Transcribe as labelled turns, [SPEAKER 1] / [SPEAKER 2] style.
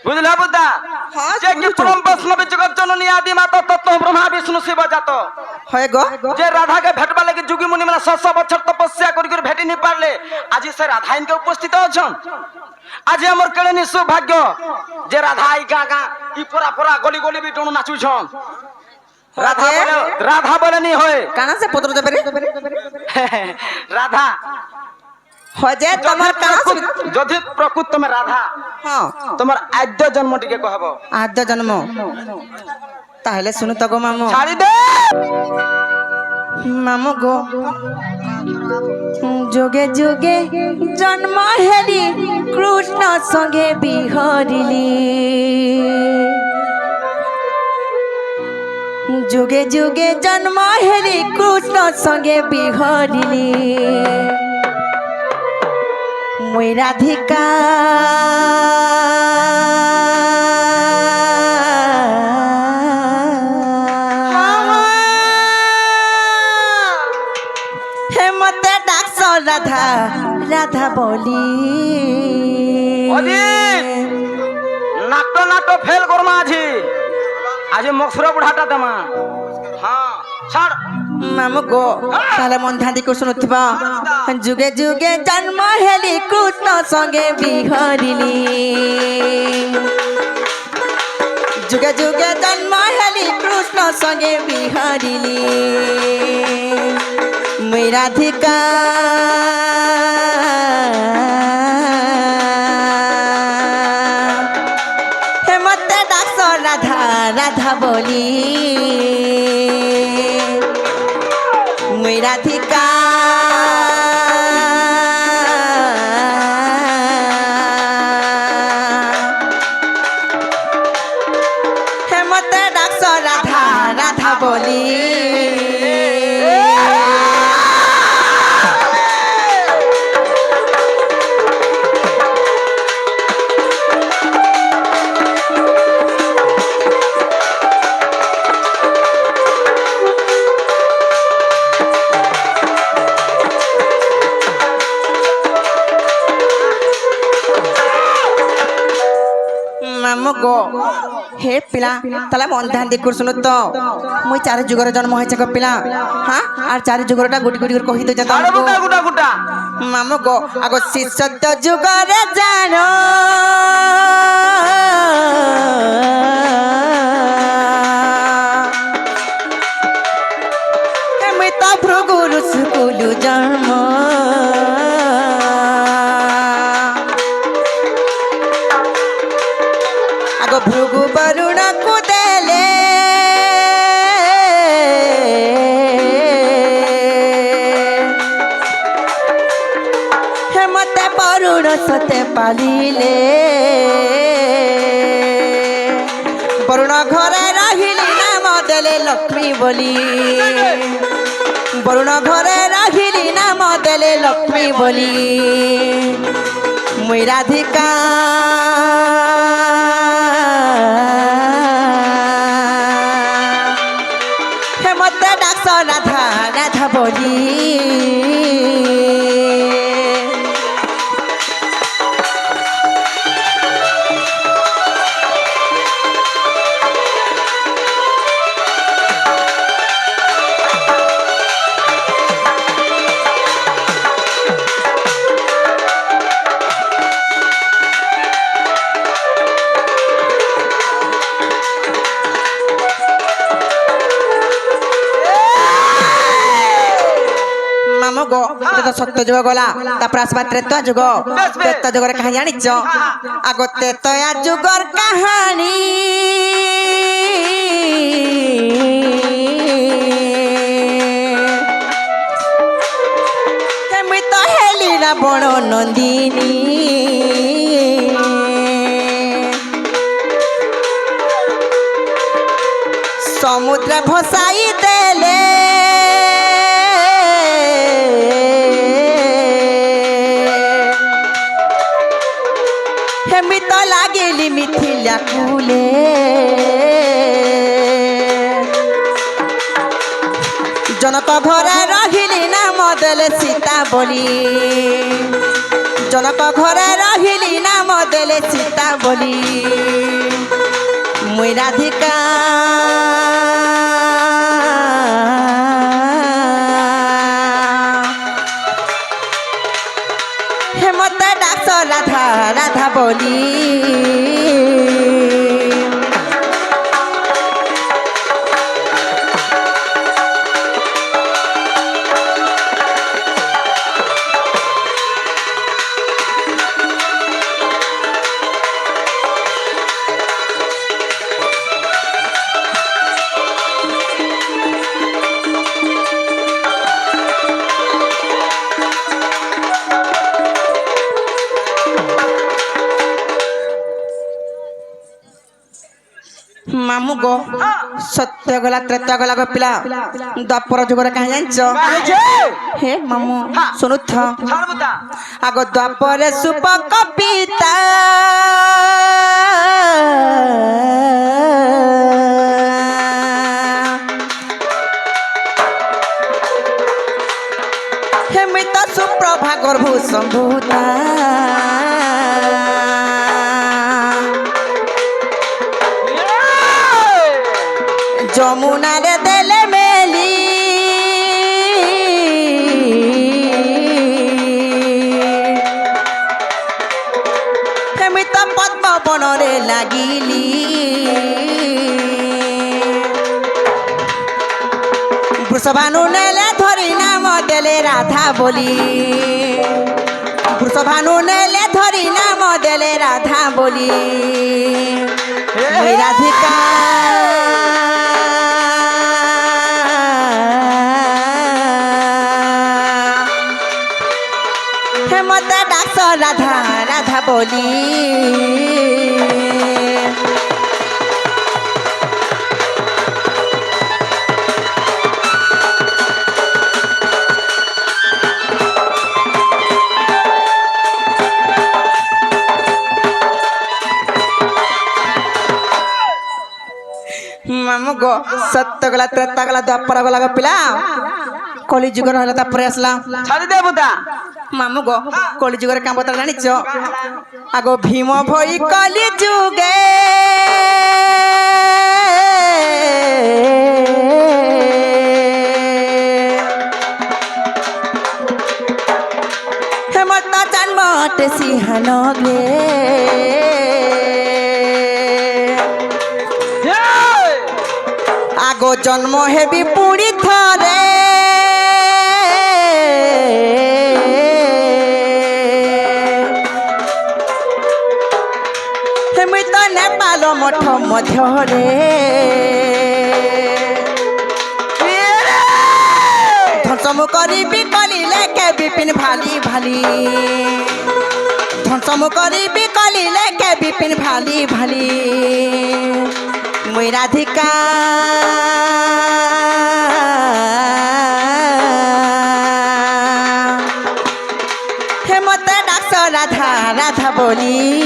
[SPEAKER 1] বুঝলা বুদ্ধা
[SPEAKER 2] হ্যাঁ,
[SPEAKER 1] যে কি
[SPEAKER 2] শুনছি।
[SPEAKER 1] পরম বৈষ্ণবী জগৎ জননী আদি মাতা তত্ত্ব ব্রহ্মা বিষ্ণু শিব জাত
[SPEAKER 2] হয় গো
[SPEAKER 1] যে রাধাকে ভেটবা লাগি যুগী মুনি মানে 600 বছর তপস্যা করি করে ভেটি নি পারলে আজি সে রাধা ইনকে উপস্থিত আছেন। আজি আমার কেড়ে সৌভাগ্য যে রাধা আই গা গা ই পরা পরা গলি গলি বি টনু নাচুছন। রাধা বলে রাধা বলে নি হয়
[SPEAKER 2] কানা সে পত্র দেবে রে
[SPEAKER 1] রাধা
[SPEAKER 2] হয় যে তোমার কানা
[SPEAKER 1] যদি প্রকৃত তুমি রাধা
[SPEAKER 2] হ্যাঁ
[SPEAKER 1] তোমার আদ্য জন্ম টিকে কহব
[SPEAKER 2] আদ্য জন্ম তাহলে শুনু তো গো মামু
[SPEAKER 1] ছাড়ি দে
[SPEAKER 2] মামু গো যোগে যোগে জন্ম হেরি কৃষ্ণ সঙ্গে বিহরিলি যুগে যুগে জন্ম হেরি কৃষ্ণ সঙ্গে বিহরিলি মই রাধিকা হে মতে ডাকছ রাধা রাধা বলি
[SPEAKER 1] অজিত নাট্য নাট্য ফেল করমা আজি আজি মকসুর বুড়াটা দেমা হ্যাঁ ছাড়
[SPEAKER 2] মামু গো তাহলে মন ধান্দি কৃষ্ণ থিবা যুগে যুগে জন্ম হেলি কৃষ্ণ সঙ্গে বিহরিলি যুগে যুগে জন্ম হেলি কৃষ্ণ সঙ্গে বিহরিলি মই রাধিকা হে মতে ডাকছ রাধা রাধা বলি মই রাধিকা হে মতে ডাকছ রাধা রাধা বলি মামু গো হে পিলা তাহলে মন ধ্যান দিয়ে করছুন তো মুই চারি যুগর জন্ম হয়েছে গো পিলা হ্যাঁ আর চারি যুগরটা গুটি গুটি করে কহি তো যেত
[SPEAKER 1] আরে গুটা গুটা গুটা
[SPEAKER 2] মামু গো আগো শিষ্য যুগরে জানো আমি তো ভ্রগুরু সুকুলু জন্ম আগো ভৃগু বরুণ কুদেলে হেমতে বরুণ সতে পালিলে বরুণ ঘরে রহিলি নাম দেলে লক্ষ্মী বলি বরুণ ঘরে রহিলি নাম দেলে লক্ষ্মী বলি মই রাধিকা হে মতে ডাকছ রাধা রাধা বলি মামু গো এটা তো সত্য যুগ গলা তারপর আসবা ত্রেতা যুগ ত্রেতা যুগের কাহিনী জানিছ আগ ত্রেতয়া যুগর কাহানী মুই তো হেলি না বড় নন্দিনী সমুদ্রে ভসাই দেলে হেমি তো লাগিলি মিথিলা কুলে জনক ঘরে রহিলি নাম দেলে সীতা বলি জনক ঘরে রহিলি নাম দেলে সীতা বলি মুই রাধিকা হে মতে ডাকছ রাধা রাধা বলি মামু গো সত্য গলা ত্রেতা গলা গো পিলা দ্বাপর যুগরে কাহে জানছ হে মামু শুনুথ
[SPEAKER 1] সর্বদা
[SPEAKER 2] আগ দ্বাপরে সুপ কবিতা হেমিত সুপ্রভা গর্ভু সম্ভূতা যমুনারে দেলে মেলি হেমিত পদ্ম বনরে লাগিলি বৃষভানু নেলে ধরি নাম দেলে রাধা বলি বৃষভানু নেলে ধরি নাম দেলে রাধা বলি রাধিকা হেমতে ডাকছ রাধা রাধা বলি মামু গো সত্য গলা ত্রেতা গলা দ্বাপর গলা গো পিলা কলি যুগর হলে তারপরে আসলাম
[SPEAKER 1] ছাড়ি দে বুদা
[SPEAKER 2] মামু গো কলি যুগের কাম কথা জানিছ আগ ভীম ভই কলি যুগে হেমত জন্মতে সিংহান গে আগ জন্ম হেবি পুরি থরে হেমিত নেপাল মঠ মধ্যরে ধ্বংসমু করিবি কলিলে কে বিপিন ভালি ভালি ধ্বংসমু করিবি কলিলে কে বিপিন ভালি ভালি মুই রাধিকা হেমতে ডাকছ রাধা রাধা বলি